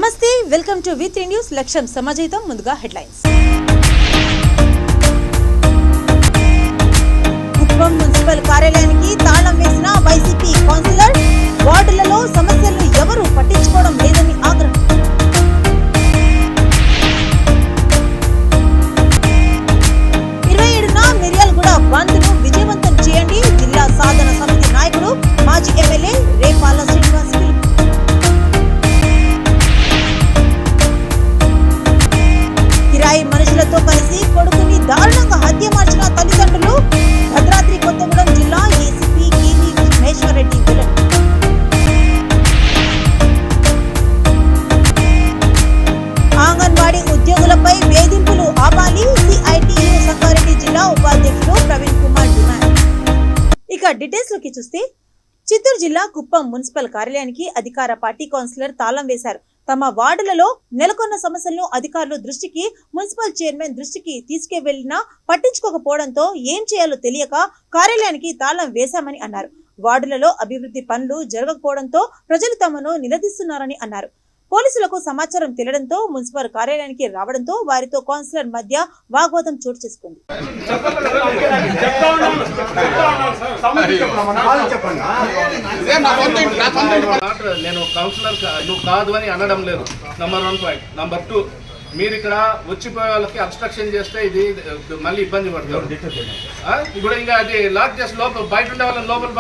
నమస్తే, welcome to V3 news. లక్ష్యం సమాజహితం. ముందుగా హెడ్లైన్స్. కుప్పం మున్సిపల్ కార్యాలయానికి తాళం వేసిన వైసీపీ కౌన్సిలర్. వార్డులలో సమస్యలను ఎవరూ పట్టించుకోవడం లేదని ఆగ్రహం. మిర్యాలగూడ బంద్ను విజయవంతం చేయండి. జిల్లా సాధన సమితి నాయకుడు మాజీ ఎమ్మెల్యే రేపాల శ్రీనివాస్ పిలుపు. కిరాయి మనుషులతో కలిసి కొడుకుని దారుణంగా హత్య మార్చిన తల్లిదండ్రులు. భద్రాద్రి కొత్తగూడెం జిల్లా ఏసీపీ కేవీ మహేశ్వరరెడ్డి వెల్లడి. అంగన్వాడీ ఉద్యోగులపై వేధింపులు ఆపాలి. సిఐటియు సంగారెడ్డి జిల్లా ఉపాధ్యక్షుడు ప్రవీణ్ కుమార్ డిమాండ్. ఇక డీటెయిల్స్ లోకి చూస్తే, చిత్తూరు జిల్లా కుప్పం మున్సిపల్ కార్యాలయానికి అధికార పార్టీ కౌన్సిలర్ తాళం వేశారు. తమ వార్డులలో నెలకొన్న సమస్యలను అధికారులు దృష్టికి, మున్సిపల్ చైర్మన్ దృష్టికి తీసుకువెళ్లినా పట్టించుకోకపోవడంతో ఏం చేయాలో తెలియక కార్యాలయానికి తాళం వేశామని అన్నారు. వార్డులలో అభివృద్ధి పనులు జరగకపోవడంతో ప్రజలు తమను నిలదీస్తున్నారని అన్నారు. పోలీసులకు సమాచారం తెలియడంతో మున్సిపల్ కార్యాలయానికి రావడంతో వారితో కౌన్సిలర్ మధ్య వాగ్వాదం చోటు చేసుకుంది. నేను కౌన్సిలర్ నువ్వు కాదు అని అనడం లేదు. Number 1 point. నంబర్ 2, మీరు ఇక్కడ వచ్చిపోయే వాళ్ళకి అబ్స్ట్రక్షన్ చేస్తే ఇది మళ్ళీ ఇబ్బంది పడతారు. ఇప్పుడు ఇంకా అది లాక్ చేసి లోపల బయట ఉండే వాళ్ళని లోపల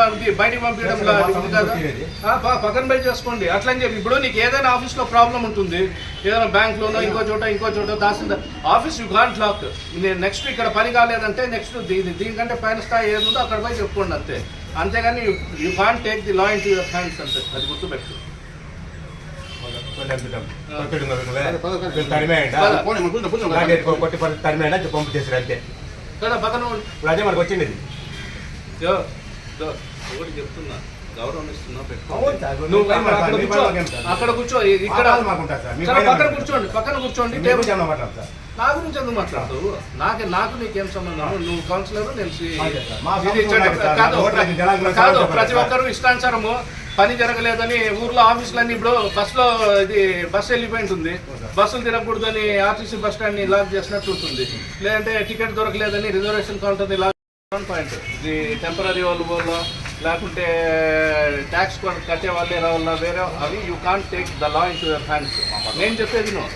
బయటకు పంపించడం పక్కన బయట చేసుకోండి. అట్లా అని చెప్పి ఇప్పుడు నీకు ఏదైనా ఆఫీస్లో ప్రాబ్లం ఉంటుంది, ఏదైనా బ్యాంక్లోనో ఇంకో చోట తహసీల్దార్ ఆఫీస్ యూ కాంట్ లాక్. నేను నెక్స్ట్ ఇక్కడ పని కాలేదంటే నెక్స్ట్ దీనికంటే పైన స్థాయి ఏముందో అక్కడ పోయి చెప్పుకోండి అంతే. అంతేగాని you can't take the law into your hands అంతే. అది గుర్తుపెట్టు. అదే మనకు వచ్చింది. ఒకటి చెప్తున్నా, గౌరవం ఇస్తున్నా అక్కడ కూర్చో, ఇక్కడ పక్కన కూర్చోండి. నా గురించి ఎందుకు మాట్లాడతావు? నాకు నీకేం సంబంధం? నువ్వు కౌన్సిలర్, కాదు. ప్రతి ఒక్కరు ఇష్టానుసారము పని జరగలేదని ఊర్లో ఆఫీసులన్నీ ఇప్పుడు బస్సు వెళ్ళిపోయింటుంది. బస్సులు తిరగకూడదు అని ఆర్టీసీ బస్ స్టాండ్ ని లాక్ చేసినట్టు ఉంటుంది. లేదంటే టికెట్ దొరకలేదని రిజర్వేషన్ కౌంటర్ లాక్. 1 పాయింట్. ఇది టెంపరీ వాళ్ళు వల్ల లేకుంటే ట్యాక్స్ కట్టే వాళ్ళే రావాల వేరే అవి you can't take the law into your hands. నేను చెప్పేది నువ్వు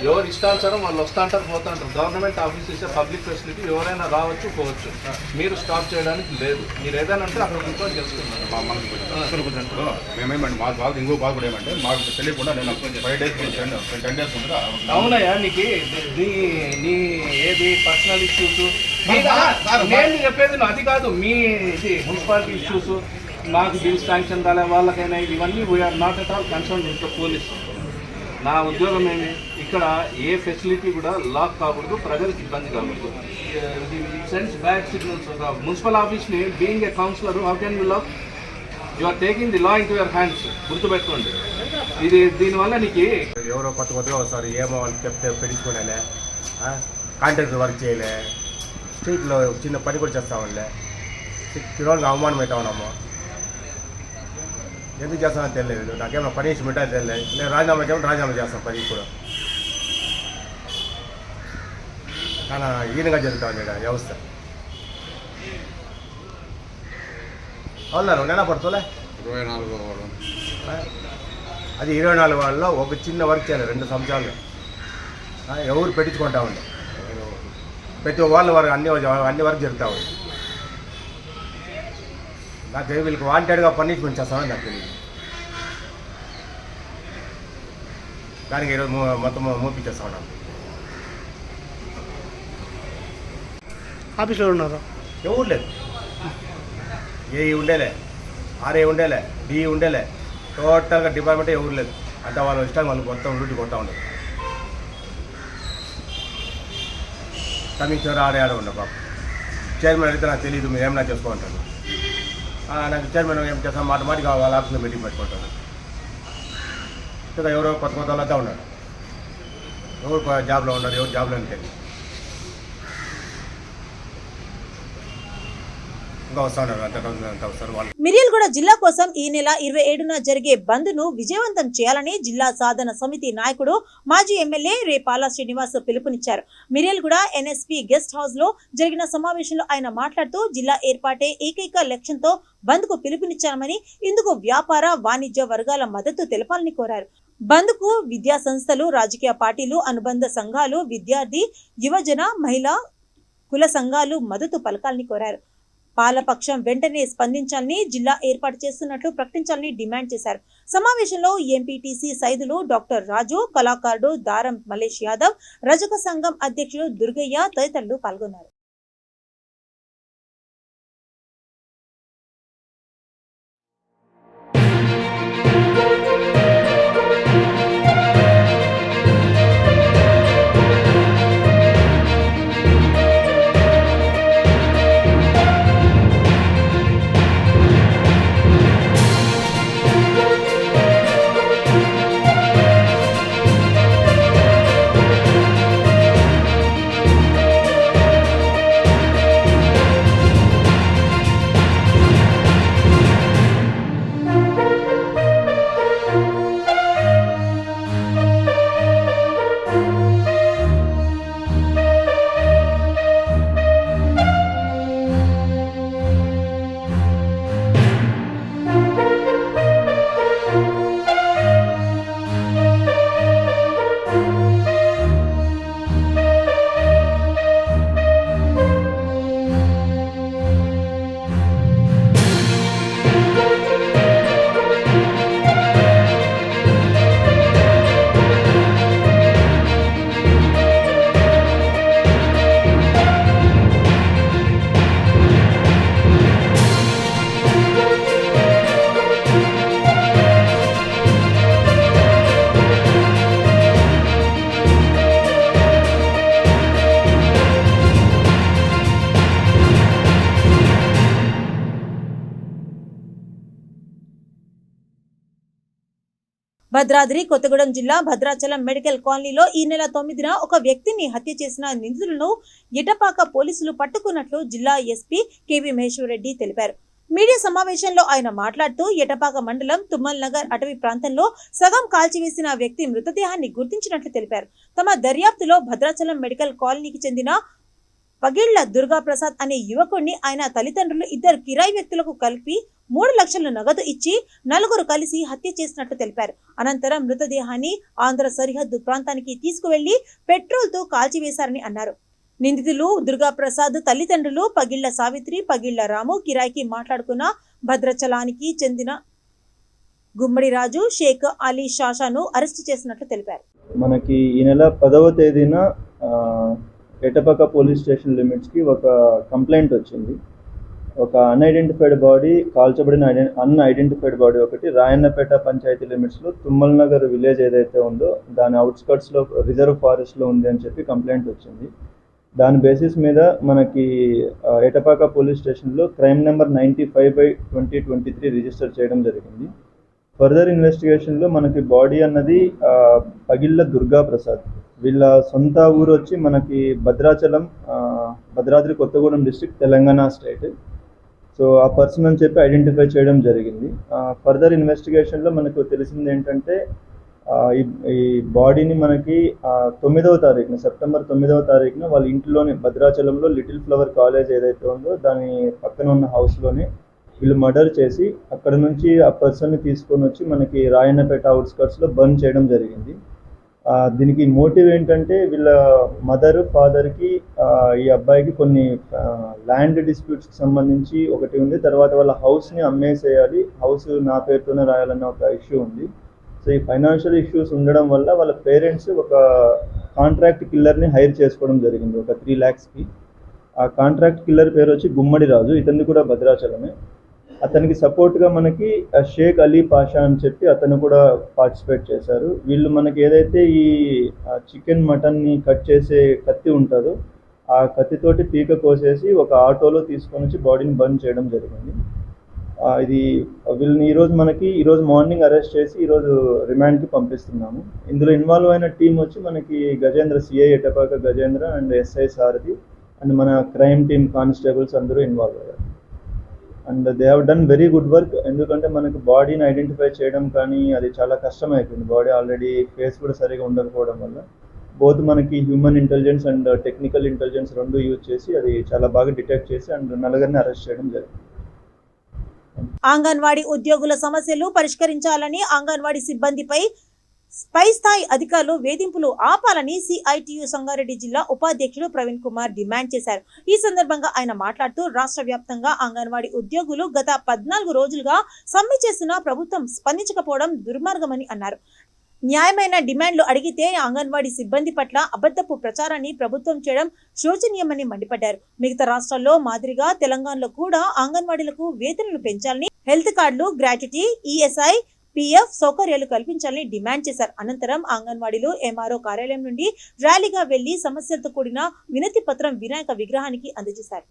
ఎవరు ఇష్టానుసారం వాళ్ళు వస్తూ అంటారు, పోతూ అంటారు. గవర్నమెంట్ ఆఫీస్ ఇస్తే పబ్లిక్ ఫెసిలిటీ, ఎవరైనా రావచ్చు పోవచ్చు. మీరు స్టాప్ చేయడానికి లేదు. మీరు ఏదైనా అంటే అక్కడ కూర్చొని తెలుసుకున్నారు. మేమేమంటే మా బాధ ఇంకో బాధ కూడా ఏమంటే మాకు తెలియకుండా నేను 5 days 10 days ఉంటుందా. అవునయ్యా, నీకు నీ ఏది పర్సనల్ ఇష్యూస్ నేను చెప్పేది అది కాదు. మీ ఇది మున్సిపాలిటీ ఇష్యూస్, మాకు బిల్ శాంక్షన్ కాలే వాళ్ళకైనా ఇవన్నీ we are not at all concern with the police. నా ఉద్యోగం ఏమి, ఇక్కడ ఏ ఫెసిలిటీ కూడా లాక్ కాకూడదు, ప్రజలకు ఇబ్బంది కాకూడదు. Sends bad signals. మున్సిపల్ ఆఫీస్ని being a councillor how can you lock? You are taking the law into your hands. గుర్తుపెట్టుకోండి. దీనివల్ల నీకు ఎవరో కొత్తగా వస్తారు, ఏమో వాళ్ళకి చెప్తే పెట్టుకోలే, కాంట్రాక్టర్ వర్క్ చేయలే, స్ట్రీట్లో చిన్న పని కూడా చేస్తామండి. పిల్లలకి అవమానం అవుతా ఉన్నాము. ఎందుకు చేస్తానని తెలియదు. నాకేమన్నా పనిష్మెంట్ అది తెలియదు. నేను రాజీనామా చేస్తాను పని కూడా. చాలా ఈనంగా జరుగుతా ఉంది వ్యవస్థ. అవునా నెల పడుతుందిలే 24 వాడు. అది 24 వాళ్ళలో ఒక చిన్న వర్క్ చేయాలి 2 సంవత్సరాలు. ఎవరు పెట్టించుకుంటా ఉంది. ప్రతి వాళ్ళ వరకు అన్ని వరకు జరుగుతూ ఉంది. నాకు వీళ్ళకి వాంటెడ్గా పనిష్మెంట్ చేస్తామని నాకు తెలియదు. దానికి ఈరోజు మొత్తం మూపించేస్తా ఉన్నాం. ఆఫీస్లో ఉన్నారు ఎవరు లేదు. ఏ ఉండేలే, ఆర్ఏ ఉండేలే, డి ఉండేలే, టోటల్గా డిపార్ట్మెంటే ఎవరు లేదు. అంటే వాళ్ళ ఇష్టాన్ని వాళ్ళు మొత్తం డ్యూటీ కొడతా ఉండదు. కమిషనర్ ఆడే ఉండవు పాప. చైర్మన్ అడిగితే నాకు తెలియదు, మీరు ఏమన్నా చేసుకోమంటాను. నాకు చైర్మన్ ఏం చేస్తాను, మాటికి వాళ్ళ ఆఫీస్లో మీటింగ్ పెట్టుకుంటాను. ఇంకా ఎవరో కొత్త వాళ్ళంతా ఉన్నారు. ఎవరు జాబ్లో ఉన్నారు, ఎవరు జాబ్లో తెలియదు. ఇంకా వస్తూ ఉన్నారు, అంతా వస్తారు వాళ్ళు. మిర్యాలగూడ జిల్లా కోసం ఈ నెల 27న జరిగే బంద్ ను విజయవంతం చేయాలని జిల్లా సాధన సమితి నాయకుడు మాజీ ఎమ్మెల్యే రేపాల శ్రీనివాస్ పిలుపునిచ్చారు. మిర్యాలగూడ ఎన్ఎస్పీ గెస్ట్ హౌస్ లో జరిగిన సమావేశంలో ఆయన మాట్లాడుతూ జిల్లా ఏర్పాటే ఏకైక లక్ష్యంతో బంద్ కు పిలుపునిచ్చామని, ఇందుకు వ్యాపార వాణిజ్య వర్గాల మద్దతు తెలపాలని కోరారు. బంద్ కు విద్యా సంస్థలు, రాజకీయ పార్టీలు, అనుబంధ సంఘాలు, విద్యార్థి, యువజన, మహిళా, కుల సంఘాలు మద్దతు పలకాలని కోరారు. పాలపక్షం వెంటనే స్పందించాలని, జిల్లా ఏర్పాటు చేస్తున్నట్లు ప్రకటించాలని డిమాండ్ చేశారు. సమావేశంలో ఎంపీటీసీ సైదులు డాక్టర్ రాజు, కళాకారుడు దారం మలేష్ యాదవ్, రజక సంఘం అధ్యక్షుడు దుర్గయ్య తదితరులు పాల్గొన్నారు. భద్రాద్రి కొత్తగూడెం జిల్లా భద్రాచలం మెడికల్ కాలనీలో ఈ నెల 9న ఒక వ్యక్తిని హత్య చేసిన నిందితులను ఎటపాక పోలీసులు పట్టుకున్నట్లు జిల్లా ఎస్పీ కేవీ మహేశ్వర్ రెడ్డి తెలిపారు. మీడియా సమావేశంలో ఆయన మాట్లాడుతూ ఎటపాక మండలం తుమ్మల్ నగర్ అటవీ ప్రాంతంలో సగం కాల్చివేసిన వ్యక్తి మృతదేహాన్ని గుర్తించినట్లు తెలిపారు. తమ దర్యాప్తులో భద్రాచలం మెడికల్ కాలనీకి చెందిన పగిళ్ల దుర్గాప్రసాద్ అనే యువకుడిని ఆయన తల్లిదండ్రులు ఇద్దరు కిరాయి వ్యక్తులకు కలిపి 3 లక్షల నగదు ఇచ్చి నలుగురు కలిసి హత్య చేసినట్లు తెలిపారు. అనంతరం మృతదేహాన్ని ఆంధ్ర సరిహద్దు ప్రాంతానికి తీసుకువెళ్లి పెట్రోల్తో కాల్చివేశారని అన్నారు. నిందితులు దుర్గాప్రసాద్ తల్లిదండ్రులు పగిళ్ల సావిత్రి, పగిళ్ల రాము కిరాయికి మాట్లాడుకున్న భద్రాచలానికి చెందిన గుమ్మడి రాజు, షేక్ అలీ షాషాను అరెస్టు చేసినట్లు తెలిపారు. మనకి ఈ నెల 10వ తేదీన ఎటపాక పోలీస్ స్టేషన్ లిమిట్స్కి ఒక కంప్లైంట్ వచ్చింది. ఒక అన్ఐడెంటిఫైడ్ బాడీ, కాల్చబడిన అన్ఐడెంటిఫైడ్ బాడీ ఒకటి రాయన్నపేట పంచాయతీ లిమిట్స్లో తుమ్మల్ నగర్ విలేజ్ ఏదైతే ఉందో దాని అవుట్స్కట్స్లో రిజర్వ్ ఫారెస్ట్లో ఉంది అని చెప్పి కంప్లైంట్ వచ్చింది. దాని బేసిస్ మీద మనకి ఎటపాక పోలీస్ స్టేషన్లో క్రైమ్ నెంబర్ 95/2023 రిజిస్టర్ చేయడం జరిగింది. ఫర్దర్ ఇన్వెస్టిగేషన్లో మనకి బాడీ అన్నది పగిళ్ల దుర్గాప్రసాద్, వీళ్ళ సొంత ఊరు వచ్చి మనకి Bhadrachalam, Bhadradri Kothagudem district, Telangana state. So ఆ పర్సన్ అని చెప్పి ఐడెంటిఫై చేయడం జరిగింది. ఫర్దర్ ఇన్వెస్టిగేషన్లో మనకు తెలిసింది ఏంటంటే ఈ బాడీని మనకి 9వ తారీఖున, సెప్టెంబర్ 9వ తారీఖున వాళ్ళ ఇంట్లోనే భద్రాచలంలో లిటిల్ ఫ్లవర్ కాలేజ్ ఏదైతే ఉందో దాని పక్కన ఉన్న హౌస్లోనే వీళ్ళు మర్డర్ చేసి అక్కడ నుంచి ఆ పర్సన్ని తీసుకొని వచ్చి మనకి రాయన్నపేట అవుట్స్కట్స్లో బర్న్ చేయడం జరిగింది. దీనికి మోటివ్ ఏంటంటే వీళ్ళ మదర్, ఫాదర్కి ఈ అబ్బాయికి కొన్ని ల్యాండ్ డిస్ప్యూట్స్కి సంబంధించి ఒకటి ఉంది. తర్వాత వాళ్ళ హౌస్ని అమ్మేసేయాలి, హౌస్ నా పేరుతోనే రాయాలన్న ఒక ఇష్యూ ఉంది. సో ఈ ఫైనాన్షియల్ ఇష్యూస్ ఉండడం వల్ల వాళ్ళ పేరెంట్స్ ఒక కాంట్రాక్ట్ కిల్లర్ని హైర్ చేసుకోవడం జరిగింది ఒక 3 lakhsకి. ఆ కాంట్రాక్ట్ కిల్లర్ పేరు వచ్చి గుమ్మడి రాజు, ఇతన్ని కూడా భద్రాచలమే. అతనికి సపోర్ట్గా మనకి షేక్ అలీ పాషా అని చెప్పి అతను కూడా పార్టిసిపేట్ చేశారు. వీళ్ళు మనకి ఏదైతే ఈ చికెన్ మటన్ని కట్ చేసే కత్తి ఉంటుందో ఆ కత్తితోటి పీక కోసేసి ఒక ఆటోలో తీసుకొని వచ్చి బాడీని బర్న్ చేయడం జరిగింది. ఇది వీళ్ళని ఈరోజు మార్నింగ్ అరెస్ట్ చేసి ఈరోజు రిమాండ్కి పంపిస్తున్నాము. ఇందులో ఇన్వాల్వ్ అయిన టీం వచ్చి మనకి Gajendra, CI Etapaka Gajendra and SI Sarathi and మన క్రైమ్ టీమ్ కానిస్టేబుల్స్ అందరూ ఇన్వాల్వ్ అయ్యారు. And they have done very good work. ఎందుకంటే మనకు బాడీని ఐడెంటిఫై చేయడం కానీ అది చాలా కష్టం అయిపోయింది. బాడీ ఆల్రెడీ ఫేస్ కూడా సరిగా ఉండకపోవడం వల్ల బోత్ మనకి human intelligence and technical intelligence రెండు యూజ్ చేసి అది చాలా బాగా డిటెక్ట్ చేసి అండ్ నలుగురిని అరెస్ట్ చేయడం జరిగింది. అంగన్వాడీ ఉద్యోగుల సమస్యలు పరిష్కరించాలని, అంగన్వాడీ సిబ్బందిపై పై స్థాయి అధికారులు వేధింపులు ఆపాలని సిఐటియు సంగారెడ్డి జిల్లా ఉపాధ్యక్షుడు ప్రవీణ్ కుమార్ డిమాండ్ చేశారు. ఈ సందర్భంగా ఆయన మాట్లాడుతూ రాష్ట్ర వ్యాప్తంగా అంగన్వాడీ ఉద్యోగులు గత 14 రోజులుగా సమ్మె చేస్తున్నా ప్రభుత్వం స్పందించకపోవడం దుర్మార్గమని అన్నారు. న్యాయమైన డిమాండ్లు అడిగితే అంగన్వాడీ సిబ్బంది పట్ల అబద్ధపు ప్రచారాన్ని ప్రభుత్వం చేయడం శోచనీయమని మండిపడ్డారు. మిగతా రాష్ట్రాల్లో మాదిరిగా తెలంగాణలో కూడా అంగన్వాడీలకు వేతనాలు పెంచాలని, హెల్త్ కార్డులు, గ్రాట్యుటీ, ఈఎస్ఐ, పిఎఫ్ సౌకర్యాలు కల్పించాలని డిమాండ్ చేశారు. అనంతరం అంగన్వాడీలు ఎంఆర్ఓ కార్యాలయం నుండి ర్యాలీగా వెళ్లి సమస్యలతో కూడిన వినతి పత్రం వినాయక విగ్రహానికి అందజేశారు.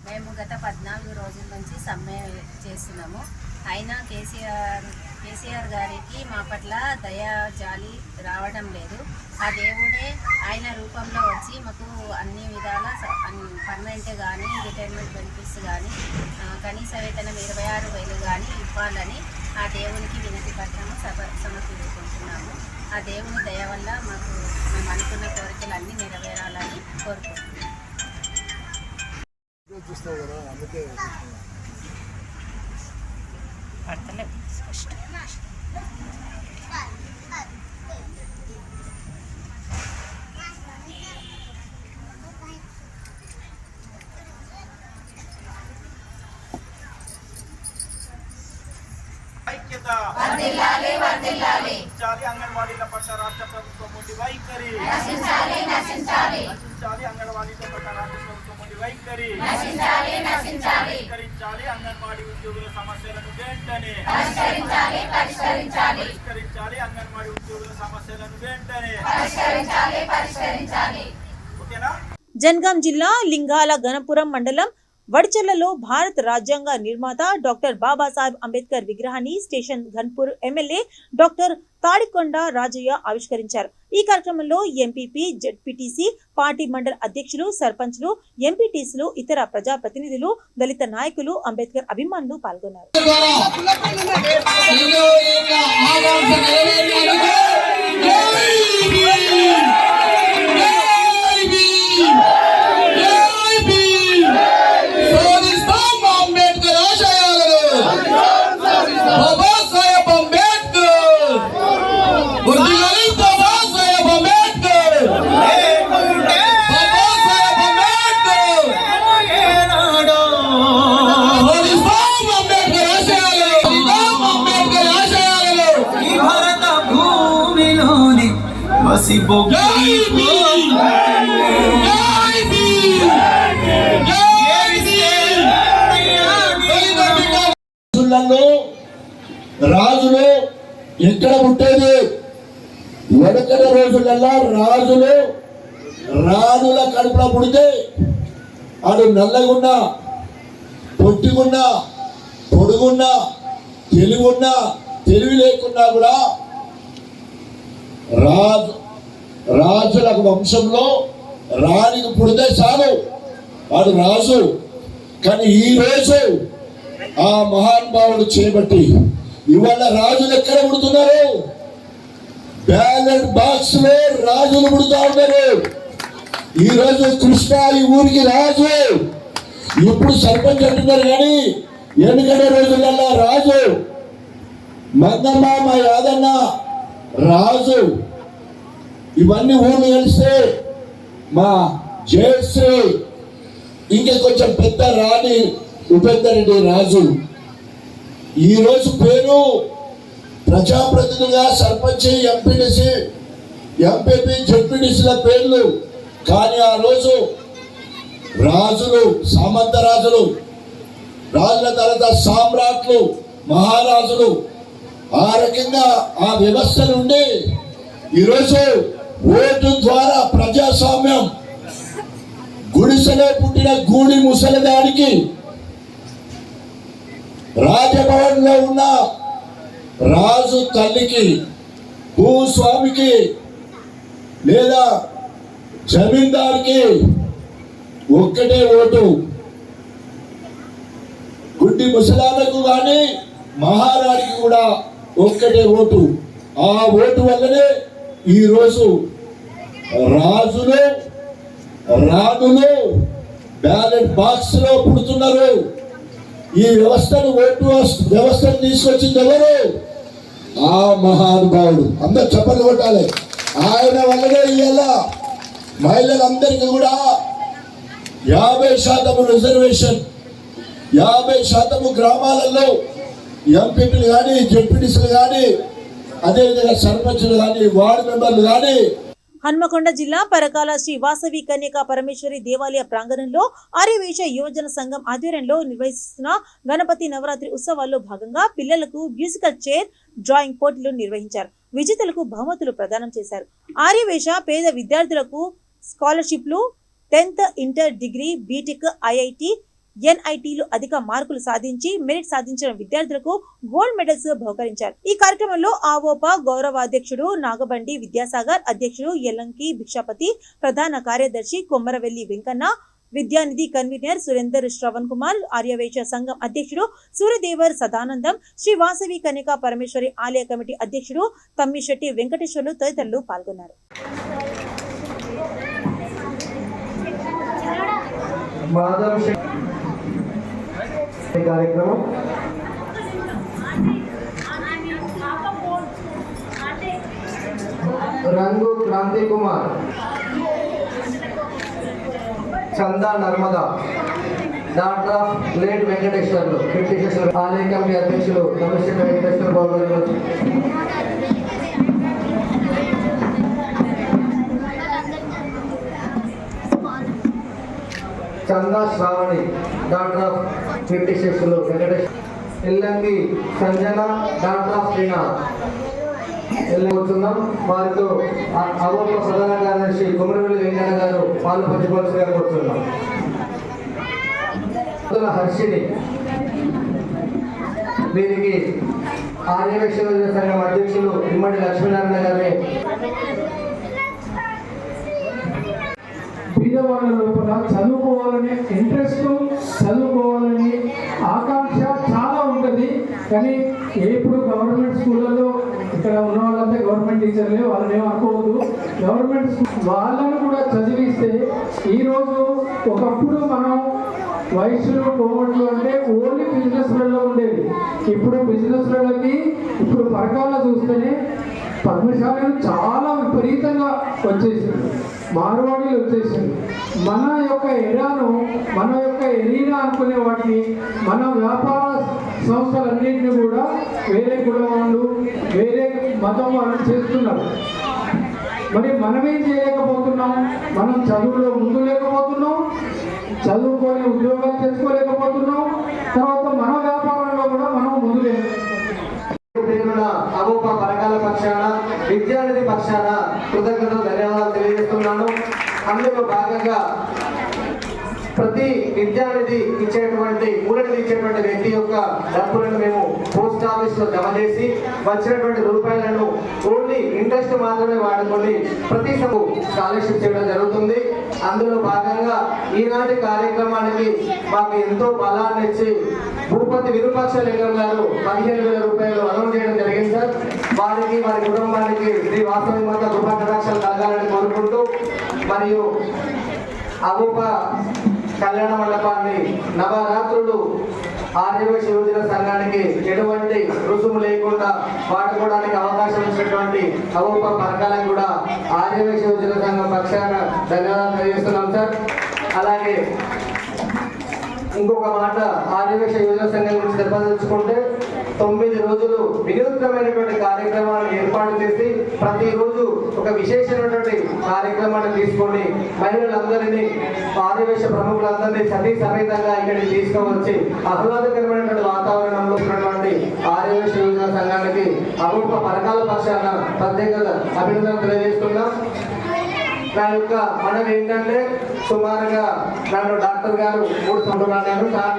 మేము గత 14 రోజుల నుంచి సమ్మె చేస్తున్నాము. అయినా కేసీఆర్ గారికి మా పట్ల దయా జాలి రావడం లేదు. ఆ దేవుడే ఆయన రూపంలో వచ్చి మాకు అన్ని విధాల పర్మనెంట్ కానీ, రిటైర్మెంట్ బెనిఫిట్స్ కానీ, కనీస వేతనం 26,000 కానీ ఇవ్వాలని ఆ దేవునికి వినతి పత్రము సమర్పించుకుంటున్నాము. ఆ దేవుని దయ వల్ల మాకు మేము అనుకున్న కోరికలు అన్నీ నెరవేరాలని కోరుకుంటున్నాము. అంగన్వాడీల పట్ల రాష్ట్ర ప్రభుత్వం ముందు వైఖరి, అంగన్వాడీల పట్ల రాష్ట్ర ప్రభుత్వం ముందు వైఖరి, పరిష్కరించాలి అంగన్వాడీ ఉద్యోగుల సమస్యలను వెంటనే, పరిష్కరించాలి అంగన్వాడీ ఉద్యోగుల సమస్యలను వెంటనే. ఓకేనా? జనగాం జిల్లా లింగాల గణపురం మండలం వడిచెర్లలో భారత రాజ్యాంగ నిర్మాత డాక్టర్ బాబాసాహెబ్ అంబేద్కర్ విగ్రహాన్ని station Ghanpur MLA doctor Thatikonda Rajaiah ఆవిష్కరించారు. ఈ కార్యక్రమంలో ఎంపీపీ, జెడ్పీటీసీ, పార్టీ మండల అధ్యక్షులు, సర్పంచ్లు, ఎంపీటీసీలు, ఇతర ప్రజాప్రతినిధులు, దళిత నాయకులు, అంబేద్కర్ అభిమానులు పాల్గొన్నారు. రాజులు ఎక్కడ పుట్టేది? వెనకటి రోజులలో రాజులు రాణుల కడుపులో పుడితే ఆడు నల్లగున్నా, పొట్టిగున్నా, పొడుగున్నా, తెలివున్నా, తెలివి లేకున్నా కూడా రాజుల వంశంలో రాణికి పుడితే చాలు, వాడు రాజు. కానీ ఈ రోజు ఆ మహానుభావుడు చేపట్టి ఇవాళ రాజులు ఎక్కడ పుడుతున్నారు? బ్యాలెట్ బాక్స్ లో రాజులు పుడుతూ ఉన్నారు. ఈ రోజు కృష్ణ ఈ ఊరికి రాజు. ఇప్పుడు సర్పంచ్ అంటున్నారు కానీ ఎందుకంటే రోజులలో రాజు. మంగమ్మ, మా యాదన్న రాజు. ఇవన్నీ ఊర్లు కలిస్తే మా జయశ్రీ, ఇంకా కొంచెం పెద్ద రాణి ఉపేందర్ రెడ్డి రాజు. ఈ రోజు పేరు ప్రజాప్రతినిధిగా సర్పంచ్, ఎంపీటీసీ, ఎంపీపీ, జెడ్పీటీసీల పేర్లు. కానీ ఆ రోజు రాజులు, సామంత రాజులు, రాజుల తర్వాత సామ్రాట్లు, మహారాజులు, ఆ రకంగా ఆ వ్యవస్థ నుండి ఈరోజు ఓటు ద్వారా ప్రజాస్వామ్యం, గుడిసెలో పుట్టిన గూడి ముసలిదానికి రాజభవన్ లో ఉన్న రాజు తల్లికి, భూస్వామికి లేదా జమీందార్కి ఒక్కటే ఓటు. గుడ్డి ముసలాలకు కానీ మహారాణికి కూడా ఒక్కటే ఓటు. ఆ ఓటు వల్లనే ఈరోజు రాజులు, రాణులు బ్యాలెట్ బాక్స్ లో పుడుతున్నారు. ఈ వ్యవస్థను, ఓటు వ్యవస్థను తీసుకొచ్చింది ఎవరు? ఆ మహానుభావుడు. అందరు చప్పట్లు కొట్టాలి. ఆయన వల్లనే ఇవాళ మహిళలందరికీ కూడా 50% రిజర్వేషన్, 50% గ్రామాలలో ఎంపీపీలు కానీ, జెడ్పీటీసీలు కానీ, అదేవిధంగా సర్పంచులు కానీ, వార్డు మెంబర్లు కానీ. హన్మకొండ జిల్లా పరకాల శ్రీ వాసవి కన్యకా పరమేశ్వరి దేవాలయ ప్రాంగణంలో ఆర్యవేశ యువజన సంఘం ఆధ్వర్యంలో నిర్వహిస్తున్న గణపతి నవరాత్రి ఉత్సవాల్లో భాగంగా పిల్లలకు మ్యూజికల్ చైర్ డ్రాయింగ్ పోటీలు నిర్వహించారు. విజేతలకు బహుమతులు ప్రదానం చేశారు. ఆర్యవేశ పేద విద్యార్థులకు స్కాలర్షిప్లు, 10th inter, degree, B Tech, IIT, ఎన్ఐటీలు అధిక మార్కులు సాధించి మెరిట్ సాధించిన విద్యార్థులకు గోల్డ్ మెడల్స్ బహుకరించారు. ఈ కార్యక్రమంలో ఆవోప గౌరవాధ్యక్షుడు నాగబండి విద్యాసాగర్, అధ్యక్షుడు ఎల్లంకి భిక్షాపతి, ప్రధాన కార్యదర్శి కొమ్మరవెల్లి వెంకన్న, విద్యానిధి కన్వీనర్ సురేందర్ శ్రవణ్ కుమార్, ఆర్యవేశ సంఘం అధ్యక్షుడు సూర్యదేవర్ సదానందం, శ్రీ వాసవి కన్యకా పరమేశ్వరి ఆలయ కమిటీ అధ్యక్షుడు తమ్మిశెట్టి వెంకటేశ్వర్లు తదితరులు పాల్గొన్నారు. కార్యక్రమం రంగు Kranthi Kumar, Chanda Narmada, daughter of late Venkateshwarlu, Venkateswara ఆలయ కమిటీ అధ్యక్షులు Tamil Venkateswara Babu garu, Chanda Sravani, daughter of Venkateshwarlu Venkateswara, Ellangi Sanjana, daughter of Srinath. కూర్చున్నాం. వారితో అవోప ప్రధాన కార్యదర్శి కొమ్మరవెల్లి వెంకన్న గారు పాలు పంచుకోవాల్సిగా కూర్చున్నాం. హర్షిని, వీరికి ఆర్యవేశ సంఘం అధ్యక్షులు ఇమ్మడి లక్ష్మీనారాయణ గారిని. పేదవాళ్ళ లోపల చదువుకోవాలనే ఇంట్రెస్ట్, చదువుకోవాలని ఆకాంక్ష చాలా ఉంటుంది. కానీ ఎప్పుడు గవర్నమెంట్ స్కూళ్ళలో ఇక్కడ ఉన్న వాళ్ళంతా గవర్నమెంట్ టీచర్లే, వాళ్ళని ఏం అనుకోవద్దు. గవర్నమెంట్ వాళ్ళను కూడా చదివిస్తే ఈరోజు ఒకప్పుడు మనం వయసులో పోవట్లు అంటే ఓన్లీ బిజినెస్లలో ఉండేది. ఇప్పుడు బిజినెస్లకి ఇప్పుడు పరకాల చూస్తేనే పద్మశాలీలు చాలా విపరీతంగా వచ్చేసింది, మార్వాడీలు వచ్చేసింది. మన యొక్క ఎరాను, మన యొక్క ఎరీనా అనుకునే వాటిని, మన వ్యాపార సంస్థలన్నింటినీ కూడా వేరే కులం వాళ్ళు, వేరే మతం వాళ్ళు చేస్తున్నారు. మరి మనమేం చేయలేకపోతున్నాం? మనం చదువులో ముందు లేకపోతున్నాం, చదువుకొని ఉద్యోగాలు చేసుకోలేకపోతున్నాం, తర్వాత మన వ్యాపారంలో కూడా మనం ముందు లేకపోతున్నాం. అవోప పరకాల పక్షాన, విద్యానిధి పక్షాన కృతజ్ఞతలు, ధన్యవాదాలు తెలియజేస్తున్నాను. అందులో భాగంగా ప్రతి విద్యానిధి ఇచ్చేటువంటి మూలనిధి ఇచ్చేటువంటి వ్యక్తి యొక్క డబ్బులను మేము పోస్ట్ ఆఫీస్ లో జమ చేసి వచ్చినటువంటి రూపాయలను ఓన్లీ ఇంట్రెస్ట్ మాత్రమే వాడుకొని ప్రతి స్కాలర్షిప్ చేయడం జరుగుతుంది. అందులో భాగంగా ఈనాటి కార్యక్రమానికి మాకు ఎంతో బలాన్ని ఇచ్చి భూపతి విరూపాక్షలింగం గారు 15,000 రూపాయలు అనౌన్స్ చేయడం జరిగింది సార్. వారికి వారి కుటుంబానికి శ్రీ వాసవి మాత కృపాకటాక్షాలు కలగాలని కోరుకుంటూ మరియు అవూప కళ్యాణ మండపాన్ని నవరాత్రులు ఆర్యవైశ్య యువజన సంఘానికి ఎటువంటి రుసుము లేకుండా వాడుకోవడానికి అవకాశం ఇచ్చినటువంటి అవూప పథకాలకు కూడా ఆర్యవైశ్య యువజన సంఘం పక్షాన ధన్యవాదాలు తెలియజేస్తున్నాం సార్. అలాగే ఇంకొక మాట, ఆర్యవైశ్య యువజన సంఘం గురించి తెలుసుకుంటే 9 రోజులు వినూత్నమైనటువంటి కార్యక్రమాలను ఏర్పాటు చేసి ప్రతిరోజు ఒక విశేషమైనటువంటి కార్యక్రమాన్ని తీసుకొని మహిళలందరినీ ఆర్యవైశ్య ప్రముఖులందరినీ సతీ సమేతంగా ఇక్కడికి తీసుకువచ్చి ఆహ్లాదకరమైనటువంటి వాతావరణంలో ఉన్నటువంటి ఆర్యవైశ్య యువజన సంఘానికి అవూప పథకాల పక్షాన ప్రత్యేక అభినందనలు తెలియజేస్తున్నాం. నా యొక్క మనవి ఏంటంటే సుమారుగా నన్ను డాక్టర్ గారు 3 సంవత్సరాలు సార్.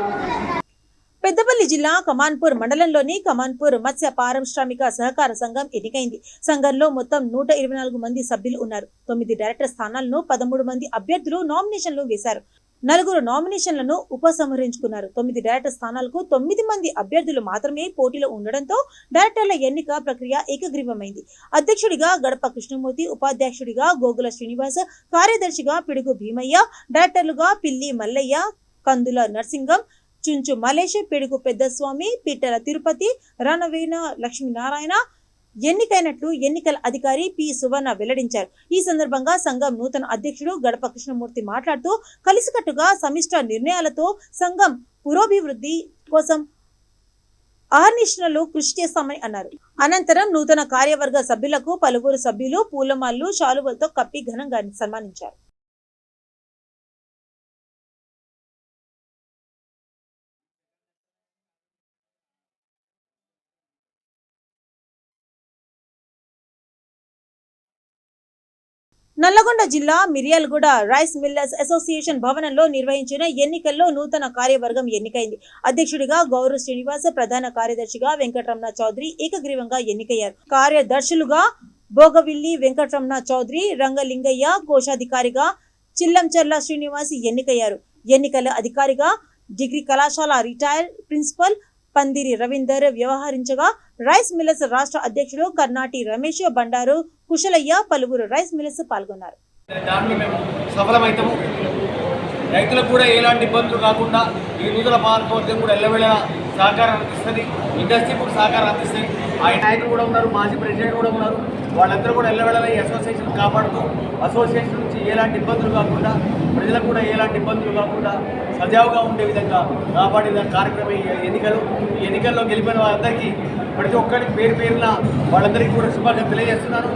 పెద్దపల్లి జిల్లా కమాన్పూర్ మండలంలోని కమాన్పూర్ మత్స్య పారిశ్రామిక సహకార సంఘం ఎన్నికైంది. సంఘంలో మొత్తం 124 మంది సభ్యులు ఉన్నారు. 9 డైరెక్టర్ స్థానాలను 13 మంది అభ్యర్థులు నామినేషన్లు వేశారు. 4 నామినేషన్లను ఉపసంహరించుకున్నారు. 9 డైరెక్టర్ స్థానాలకు 9 మంది అభ్యర్థులు మాత్రమే పోటీలో ఉండడంతో డైరెక్టర్ల ఎన్నిక ప్రక్రియ ఏకగ్రీవమైంది. అధ్యక్షుడిగా గడప కృష్ణమూర్తి, ఉపాధ్యక్షుడిగా గోగుల శ్రీనివాస్, కార్యదర్శిగా పిడుగు భీమయ్య, డైరెక్టర్లుగా పిల్లి మల్లయ్య, కందుల నర్సింగం, చుంచు మలేష్, పిడుగు పెద్దస్వామి, పీటల తిరుపతి, రణవేణ లక్ష్మీనారాయణ ఎన్నికైనట్లు ఎన్నికల అధికారి పి సువర్ణ వెల్లడించారు. ఈ సందర్భంగా సంఘం నూతన అధ్యక్షుడు గడప కృష్ణమూర్తి మాట్లాడుతూ కలిసికట్టుగా సమిష్ట నిర్ణయాలతో సంఘం పురోభివృద్ధి కోసం అహర్నిశలు కృషి చేస్తామని అన్నారు. అనంతరం నూతన కార్యవర్గ సభ్యులకు పలువురు సభ్యులు పూలమాలలు, శాలువలతో కప్పి ఘనంగా సన్మానించారు. నల్లగొండ జిల్లా మిర్యాలగూడ రైస్ మిల్లర్స్ అసోసియేషన్ భవనంలో నిర్వహించిన ఎన్నికల్లో నూతన కార్యవర్గం ఎన్నికైంది. అధ్యక్షుడిగా గౌరవ్ శ్రీనివాస్, ప్రధాన కార్యదర్శిగా వెంకటరమణ చౌదరి ఏకగ్రీవంగా ఎన్నికయ్యారు. కార్యదర్శులుగా భోగవిల్లి వెంకటరమణ చౌదరి, రంగలింగయ్య, కోశాధికారిగా చిల్లంచర్ల శ్రీనివాస్ ఎన్నికయ్యారు. ఎన్నికల అధికారిగా డిగ్రీ కళాశాల రిటైర్ ప్రిన్సిపల్ పందిరి రవీందర్ వ్యవహరించగా రైస్ మిల్లర్స్ రాష్ట్ర అధ్యక్షుడు కర్నాటి రమేష్, బండారు కుశలయ్య, పలువురు రైస్ మిల్లర్స్ పాల్గొన్నారు. దాంట్లో మేము సఫలమైతాము. రైతులకు కూడా ఎలాంటి ఇబ్బందులు కాకుండా ఈ నూతన పాలకవర్గం కూడా ఎల్లవేళ సహకారం అందిస్తుంది. ఇండస్ట్రీ కూడా సహకారం అందిస్తుంది. ఆయన నాయకులు కూడా ఉన్నారు, మాజీ ప్రెసిడెంట్ కూడా ఉన్నారు. వాళ్ళందరూ కూడా ఎల్లవేళ ఈ అసోసియేషన్ కాపాడుతూ అసోసియేషన్ నుంచి ఎలాంటి ఇబ్బందులు కాకుండా, ప్రజలకు కూడా ఎలాంటి ఇబ్బందులు కాకుండా సజావుగా ఉండే విధంగా కాపాడిన కార్యక్రమం ఈ ఎన్నికల్లో గెలిపిన వాళ్ళందరికీ ప్రతి ఒక్కరికి పేరున వాళ్ళందరికీ కూడా శుభాకాంక్షలు తెలియజేస్తున్నాను.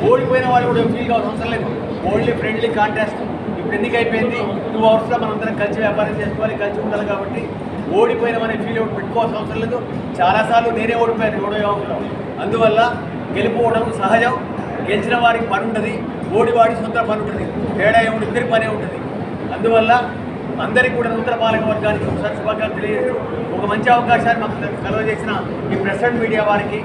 ఓడిపోయిన వాళ్ళు కూడా ఫీల్ కావాల్సిన అవసరం లేదు. Only friendly contest. ఇప్పుడు ఎన్నిక అయిపోయింది, 2 అవర్స్లో మనం అందరం కలిసి వ్యాపారం చేసుకోవాలి, కలిసి ఉండాలి. కాబట్టి ఓడిపోయిన మన ఫీల్ అవుట్ పెట్టుకోవాల్సిన అవసరం లేదు. చాలాసార్లు నేనే ఓడిపోయాను 7వ. అందువల్ల గెలిపోవడం సహజం. గెలిచిన వారికి పని ఉంటుంది, ఓడివాడి సొంత పని ఉంటుంది. తేడా ఏమిటి, ఇద్దరి పనే ఉంటుంది. అందువల్ల అందరికీ కూడా నూతన పాలక వర్గానికి ఒకసారి శుభాకాంక్షలు తెలియజేస్తూ ఒక మంచి అవకాశాన్ని మాకు కలుగజేసిన ఈ ప్రెస్ అండ్ మీడియా వారికి,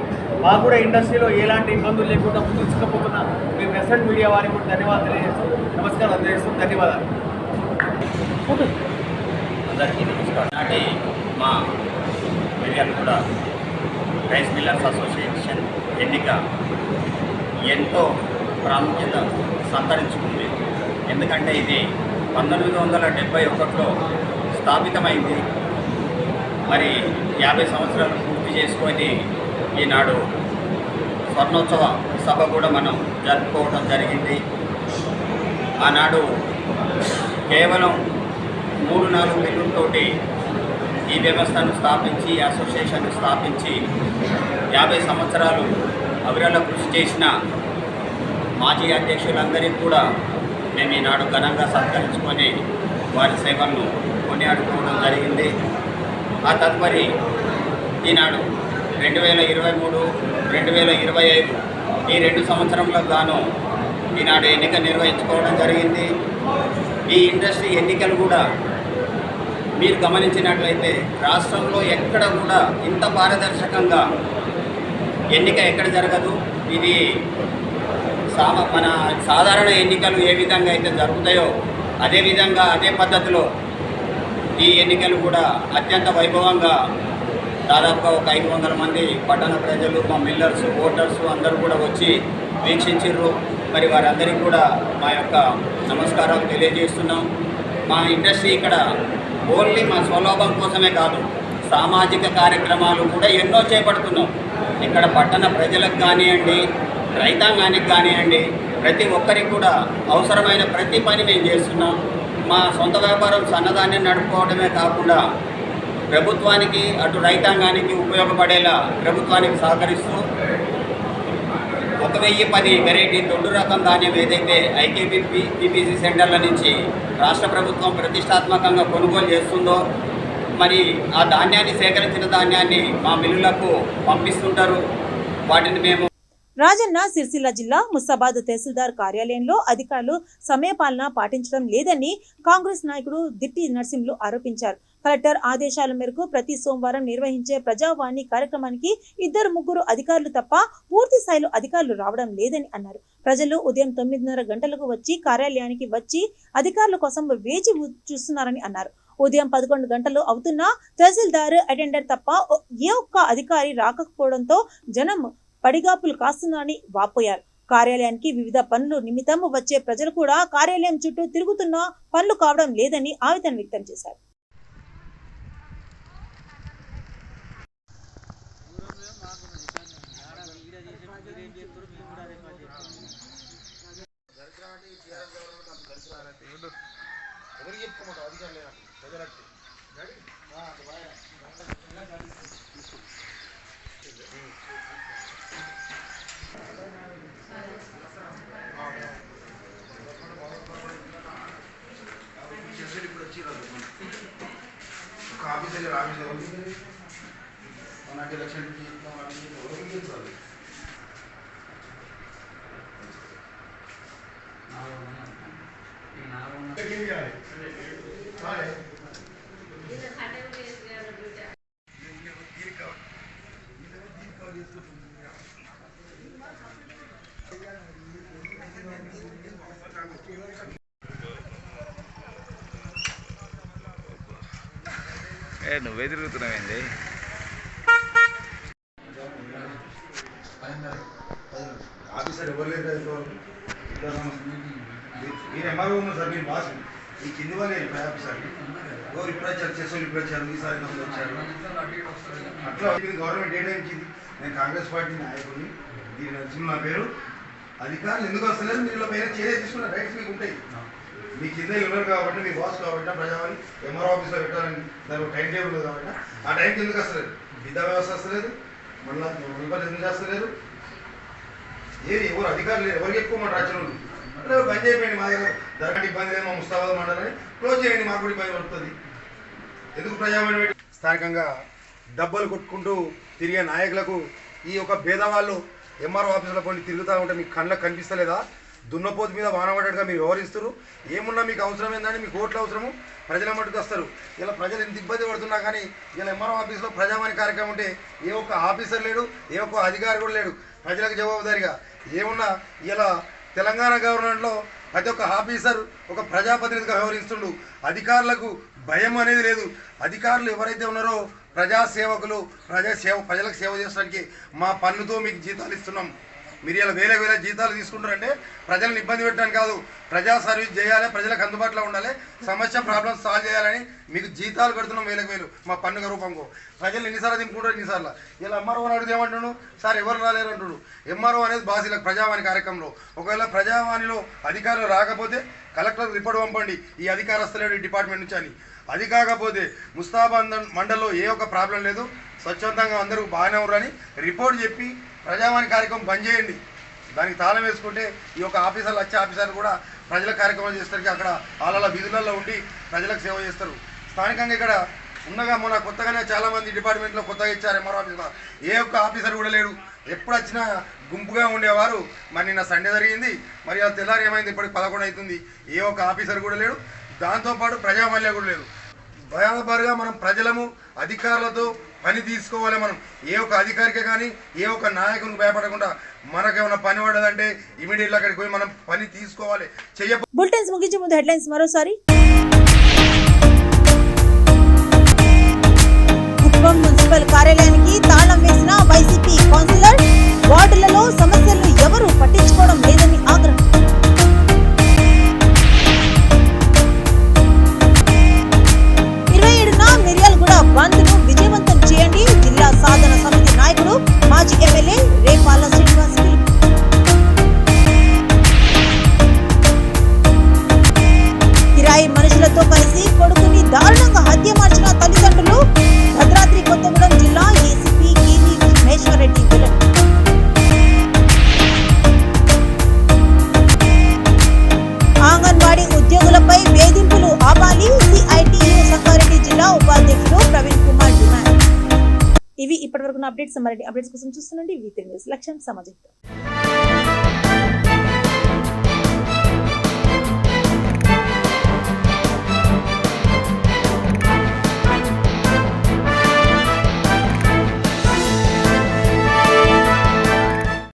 మాకు కూడా ఇండస్ట్రీలో ఎలాంటి ఇబ్బందులు లేకుండా ముందుకు తీసుకుపోతున్న మీ ప్రెస్ అండ్ మీడియా వారికి కూడా ధన్యవాదాలు తెలియజేస్తూ నమస్కారం తెలియజేస్తూ ధన్యవాదాలు. అందరికీ నమస్కారం. నాటి మా మీడియాను కూడా రైస్ మిల్లర్స్ అసోసియేషన్ ఎన్నిక ఎంతో ప్రాముఖ్యత సంతరించుకుంది. ఎందుకంటే ఇది 1971లో స్థాపితమైంది. మరి 50 సంవత్సరాలు పూర్తి చేసుకొని ఈనాడు స్వర్ణోత్సవ సభ కూడా మనం జరుపుకోవడం జరిగింది. ఆనాడు కేవలం 3-4 బిల్లులతోటి ఈ వ్యవస్థను స్థాపించి, అసోసియేషన్ స్థాపించి 50 సంవత్సరాలు అవిరళ కృషి చేసిన మాజీ అధ్యక్షులందరికీ కూడా మేము ఈనాడు ఘనంగా సత్కరించుకొని వారి సేవలను కొనియాడుకోవడం జరిగింది. ఆ తదుపరి ఈనాడు 2023, 2025 ఈ 2 సంవత్సరంలో గాను ఈనాడు ఎన్నిక నిర్వహించుకోవడం జరిగింది. ఈ ఇండస్ట్రీ ఎన్నికలు కూడా మీరు గమనించినట్లయితే రాష్ట్రంలో ఎక్కడ కూడా ఇంత పారదర్శకంగా ఎన్నిక ఎక్కడ జరగదు. ఇది మన సాధారణ ఎన్నికలు ఏ విధంగా అయితే జరుగుతాయో అదేవిధంగా అదే పద్ధతిలో ఈ ఎన్నికలు కూడా అత్యంత వైభవంగా దాదాపుగా ఒక 500 మంది పట్టణ ప్రజలు, మా మిల్లర్స్, ఓటర్స్ అందరూ కూడా వచ్చి వీక్షించారు. మరి వారందరికీ కూడా మా యొక్క నమస్కారాలు తెలియజేస్తున్నాం. మా ఇండస్ట్రీ ఇక్కడ ఓన్లీ మా స్వలాభం కోసమే కాదు, సామాజిక కార్యక్రమాలు కూడా ఎన్నో చేపడుతున్నాం. ఇక్కడ పట్టణ ప్రజలకు కానివ్వండి, రైతాంగానికి కానివ్వండి, ప్రతి ఒక్కరికి కూడా అవసరమైన ప్రతి పని మేము చేస్తున్నాం. మా సొంత వ్యాపారం సన్నదాన్ని నడుపుకోవడమే కాకుండా ప్రభుత్వానికి అటు రైతాంగానికి ఉపయోగపడేలా ప్రభుత్వానికి సహకరిస్తూ 1010 వెరైటీ దొడ్డు రకం ధాన్యం ఏదైతే ఐకేపీ పీపీసీ సెంటర్ల నుంచి రాష్ట్ర ప్రభుత్వం ప్రతిష్టాత్మకంగా కొనుగోలు చేస్తుందో మరి ఆ ధాన్యాన్ని సేకరించిన ధాన్యాన్ని మా మిల్లులకు పంపిస్తుంటారు. వాటిని మేము రాజన్న సిరిసిల్ల జిల్లా ముస్తాబాద్ తహసీల్దార్ కార్యాలయంలో అధికారులు సమయపాలన పాటించడం లేదని కాంగ్రెస్ నాయకుడు దిట్టి నర్సింహులు ఆరోపించారు. కలెక్టర్ ఆదేశాల మేరకు ప్రతి సోమవారం నిర్వహించే ప్రజావాణి కార్యక్రమానికి 2-3 అధికారులు తప్ప పూర్తి స్థాయిలో అధికారులు రావడం లేదని అన్నారు. ప్రజలు ఉదయం 9:30 గంటలకు వచ్చి కార్యాలయానికి వచ్చి అధికారుల కోసం వేచి చూస్తున్నారని అన్నారు. ఉదయం 11 గంటలు అవుతున్నా తహసీల్దార్ అటెండర్ తప్ప ఏ ఒక్క అధికారి రాకపోవడంతో జనం పడిగాపులు కాస్తున్నారని వాపోయారు. కార్యాలయానికి వివిధ పనులు నిమిత్తం వచ్చే ప్రజలు కూడా కార్యాలయం చుట్టూ తిరుగుతున్నా పనులు కావడం లేదని ఆవేదన వ్యక్తం చేశారు. నువ్వే తిరుగుతున్నావేంది? ఆఫీసర్ ఎవరు లేదు మీరు ఎంఆర్ఓ ఉన్నారు సార్, మీరు బాస్ ఈ కింది వాళ్ళే ఆఫీసర్ ఎవరు ఇప్పుడు వచ్చారు, చేసేవాళ్ళు ఇప్పుడు వచ్చారు, ఈసారి వచ్చారు. అట్లా గవర్నమెంట్ ఏ టైంకి నేను కాంగ్రెస్ పార్టీ నాయకుడిని, దీని నచ్చిన నా పేరు. అధికారులు ఎందుకు వస్తలేదు, మీరు పైన చర్య తీసుకున్న రైట్స్ మీకు ఉంటాయి. మీ కింద ఉన్నారు కాబట్టి, మీ బాస్ కాబట్టి ప్రజావాణి ఎంఆర్ఓ ఆఫీస్లో పెట్టాలని దానికి టైం టేబుల్ ఉంది కాబట్టి ఆ టైంకి ఎందుకు వస్తలేదు? విద్యా వ్యవస్థ వస్తలేదు, మళ్ళీ మున్సిపల్ ఎందుకు చేస్తలేదు, ఏది ఎవరు అధికారులు ఎవరికి ఎక్కువ మాట రాజ్యంలో అంటే బంద్ చేయకండి. మా దగ్గర ధరగంట ఇబ్బంది లేదు, మా ముస్తాబాద్ మండలని క్లోజ్ చేయండి, మాకు కూడా ఇబ్బంది పడుతుంది. ఎందుకు ప్రజావాణి స్థానికంగా డబ్బులు కొట్టుకుంటూ తిరిగే నాయకులకు ఈ యొక్క భేదవాళ్ళు ఎంఆర్ఓ ఆఫీసులో కొన్ని తిరుగుతూ ఉంటే మీకు కళ్ళకు కనిపిస్తలేదా? దున్నపోతు మీద వానబడ్డట్టుగా మీరు వ్యవహరిస్తారు. ఏమున్నా మీకు అవసరం ఏందని, మీకు ఓట్లు అవసరము, ప్రజల మట్టుకు వస్తారు. ఇలా ప్రజలు ఎంత ఇబ్బంది పడుతున్నా కానీ ఇలా ఎంఆర్ఓ ఆఫీస్లో ప్రజావాణి కార్యక్రమం ఉంటే ఏ ఒక్క ఆఫీసర్ లేడు, ఏ ఒక్క అధికారి కూడా లేడు ప్రజలకు జవాబుదారిగా. ఏమున్నా ఇలా తెలంగాణ గవర్నమెంట్లో ప్రతి ఒక్క ఆఫీసర్ ఒక ప్రజాప్రతినిధిగా వ్యవహరిస్తుండు. అధికారులకు భయం అనేది లేదు. అధికారులు ఎవరైతే ఉన్నారో ప్రజాసేవకులు, ప్రజలకు సేవ చేసడానికి మా పన్నుతో మీకు జీతాలు ఇస్తున్నాం. మీరు ఇలా వేల జీతాలు తీసుకుంటారంటే ప్రజలను ఇబ్బంది పెట్టడానికి కాదు, ప్రజా సర్వీస్ చేయాలి, ప్రజలకు అందుబాటులో ఉండాలి, సమస్య ప్రాబ్లమ్స్ సాల్వ్ చేయాలని మీకు జీతాలు కడుతున్నాం వేలు మా పన్నుగ రూపంలో. ప్రజలు ఎన్నిసార్లు దింపుకుంటారు ఎన్నిసార్లు. ఇలా ఎంఆర్ఓ అడిగితే ఏమంటున్నాడు, సార్ ఎవరు రాలేరు అంటున్నాడు. ఎంఆర్ఓ అనేది బాసీలకు ప్రజావాణి కార్యక్రమంలో ఒకవేళ ప్రజావాణిలో అధికారులు రాకపోతే కలెక్టర్ రిపోర్ట్ పంపండి, ఈ అధికారస్తులేడు ఈ డిపార్ట్మెంట్ నుంచి అని. అది కాకపోతే ముస్తాబాద్ మండల్లో ఏ ఒక్క ప్రాబ్లం లేదు, స్వచ్ఛందంగా అందరూ బాగానే ఉన్నారని రిపోర్ట్ చెప్పి ప్రజావాణి కార్యక్రమం బంద్ చేయండి. దానికి తాళం వేసుకుంటే ఈ యొక్క ఆఫీసర్లు వచ్చే ఆఫీసర్లు కూడా ప్రజల కార్యక్రమాలు చేస్తారు, అక్కడ వాళ్ళ వీధులలో ఉండి ప్రజలకు సేవ చేస్తారు. స్థానికంగా ఇక్కడ ఉండగా మొన్న కొత్తగానే చాలామంది డిపార్ట్మెంట్లో కొత్తగా ఇచ్చారు ఎంఆర్ఓ ఆఫీస్లో. ఏ ఒక్క ఆఫీసర్ కూడా లేడు. ఎప్పుడు వచ్చినా గుంపుగా ఉండేవారు. మరి నిన్న సండే జరిగింది, మరి ఆ తెల్లారి ఏమైంది, ఇప్పటికి 11 అవుతుంది, ఏ ఒక్క ఆఫీసర్ కూడా లేడు. దాంతోపాటు ప్రజామల్య కూడా లేదు. బరాబరుగా మనం ప్రజలము అధికారులతో పని తీసుకోవాలి. మనం ఏ ఒక్క అధికారికే కానీ ఏ ఒక్క నాయకునికి భయపడకుండా మనకేమైనా పని పడదంటే ఇమీడియట్గా అక్కడికి పోయి మనం పని తీసుకోవాలి. బులెటిన్స్ ముగించే ముందు హెడ్లైన్స్ మరోసారి. కుప్పం మున్సిపల్ కార్యాలయానికి తాళం వేసిన వైసీపీ కౌన్సిలర్, వార్డులలో సమస్యలను ఎవరూ పట్టించుకోవడం లేదని ఆగ్రహం. 27న మిర్యాలగూడ బంద్ను విజయవంతం చేయండి, జిల్లా సాధన సమితి నాయకుడు మాజీ ఎమ్మెల్యే రేపాల శ్రీనివాస్ పిలుపు. కిరాయి మనుషులతో కలిసి కొడుకుని దారుణంగా హత్య మార్చిన తల్లిదండ్రులు, భద్రాద్రి కొత్తగూడెం జిల్లా ఏసీపీ కేవీ మహేశ్వరరెడ్డి వెల్లడి. అంగన్వాడీ ఉద్యోగులపై వేధింపులు ఆపాలి, సిఐటియు సంగారెడ్డి జిల్లా ఉపాధ్యక్షుడు ప్రవీణ్ కుమార్ డిమాండ్. ఇవి ఇప్పటివరకు అప్డేట్స్. మరిన్ని అప్డేట్స్ కోసం చూస్తుండండి V3 న్యూస్. లక్ష్యం సమాజం.